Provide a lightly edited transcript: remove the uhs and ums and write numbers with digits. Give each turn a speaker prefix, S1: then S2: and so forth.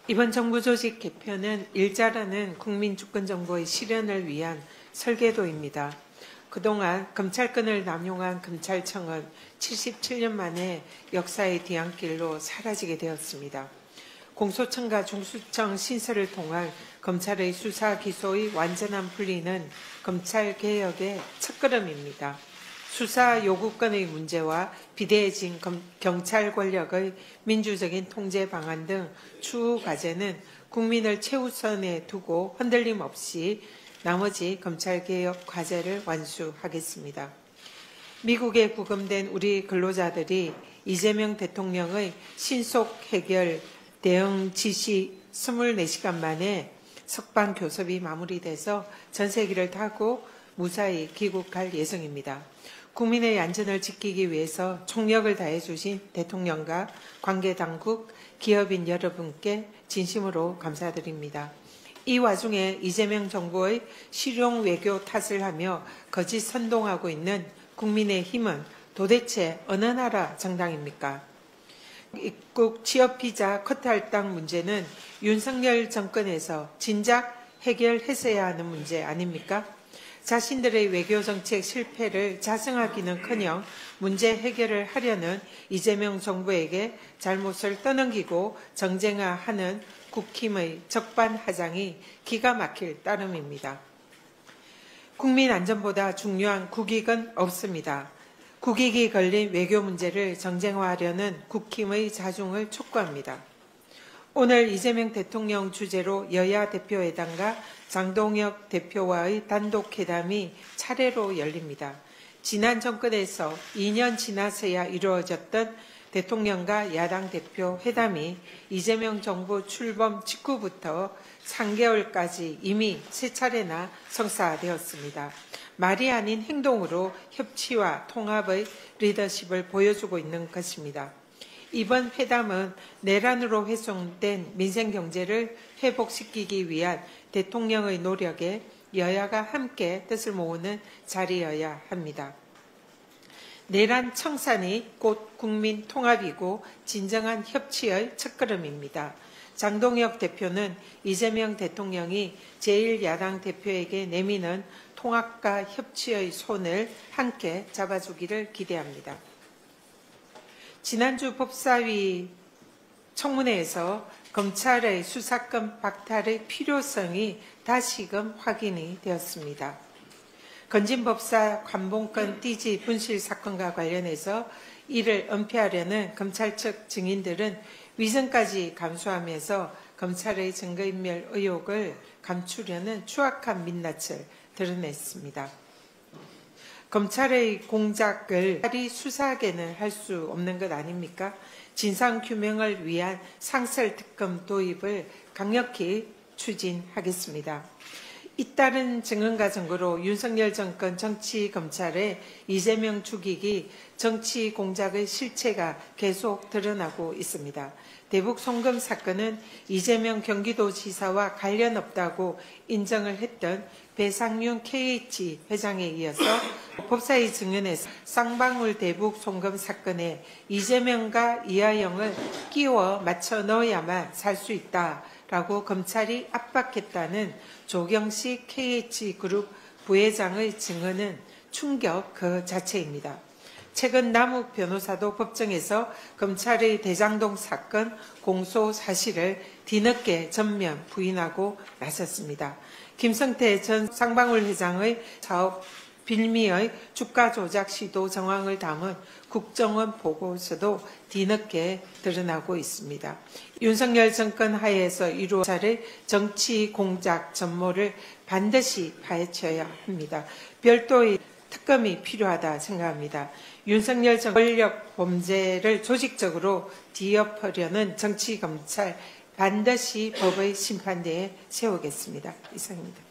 S1: 이번 정부 조직 개편은 일자라는 국민주권정보의 실현을 위한 설계도입니다. 그동안 검찰권을 남용한 검찰청은 77년 만에 역사의 뒤안길로 사라지게 되었습니다. 공소청과 중수청 신설을 통한 검찰의 수사 기소의 완전한 분리는 검찰개혁의 첫걸음입니다. 수사 요구권의 문제와 비대해진 경찰 권력의 민주적인 통제 방안 등 추후 과제는 국민을 최우선에 두고 흔들림 없이 나머지 검찰개혁 과제를 완수하겠습니다. 미국에 구금된 우리 근로자들이 이재명 대통령의 신속 해결 대응 지시 24시간 만에 석방 교섭이 마무리돼서 전세기를 타고 무사히 귀국할 예정입니다. 국민의 안전을 지키기 위해서 총력을 다해 주신 대통령과 관계당국, 기업인 여러분께 진심으로 감사드립니다. 이 와중에 이재명 정부의 실용 외교 탓을 하며 거짓 선동하고 있는 국민의힘은 도대체 어느 나라 정당입니까? 입국 취업 비자 커트할당 문제는 윤석열 정권에서 진작 해결했어야 하는 문제 아닙니까? 자신들의 외교정책 실패를 자성하기는커녕 문제 해결을 하려는 이재명 정부에게 잘못을 떠넘기고 정쟁화하는 국힘의 적반하장이 기가 막힐 따름입니다. 국민 안전보다 중요한 국익은 없습니다. 국익이 걸린 외교 문제를 정쟁화하려는 국힘의 자중을 촉구합니다. 오늘 이재명 대통령 주재로 여야 대표회담과 장동혁 대표와의 단독 회담이 차례로 열립니다. 지난 정권에서 2년 지나서야 이루어졌던 대통령과 야당 대표 회담이 이재명 정부 출범 직후부터 3개월까지 이미 3차례나 성사되었습니다. 말이 아닌 행동으로 협치와 통합의 리더십을 보여주고 있는 것입니다. 이번 회담은 내란으로 훼손된 민생 경제를 회복시키기 위한 대통령의 노력에 여야가 함께 뜻을 모으는 자리여야 합니다. 내란 청산이 곧 국민 통합이고 진정한 협치의 첫걸음입니다. 장동혁 대표는 이재명 대통령이 제1야당 대표에게 내미는 통합과 협치의 손을 함께 잡아주기를 기대합니다. 지난주 법사위 청문회에서 검찰의 수사권 박탈의 필요성이 다시금 확인이 되었습니다. 건진 법사 관봉권 띠지 분실 사건과 관련해서 이를 은폐하려는 검찰 측 증인들은 위증까지 감수하면서 검찰의 증거인멸 의혹을 감추려는 추악한 민낯을 드러냈습니다. 검찰의 공작을 수사하게는 할 수 없는 것 아닙니까? 진상규명을 위한 상설특검 도입을 강력히 추진하겠습니다. 잇따른 증언과 증거로 윤석열 정권 정치검찰의 이재명 죽이기 정치 공작의 실체가 계속 드러나고 있습니다. 대북 송금 사건은 이재명 경기도지사와 관련 없다고 인정을 했던 배상윤 KH 회장에 이어서 법사위 증언에서 쌍방울 대북 송금 사건에 이재명과 이하영을 끼워 맞춰 넣어야만 살 수 있다라고 검찰이 압박했다는 조경식 KH그룹 부회장의 증언은 충격 그 자체입니다. 최근 남욱 변호사도 법정에서 검찰의 대장동 사건 공소 사실을 뒤늦게 전면 부인하고 나섰습니다. 김성태 전 쌍방울 회장의 사업 빌미의 주가 조작 시도 정황을 담은 국정원 보고서도 뒤늦게 드러나고 있습니다. 윤석열 정권 하에서 이루어질 정치 공작 전모를 반드시 파헤쳐야 합니다. 별도의 특검이 필요하다 생각합니다. 윤석열 정 권력 범죄를 조직적으로 뒤엎으려는 정치검찰 반드시 법의 심판대에 세우겠습니다. 이상입니다.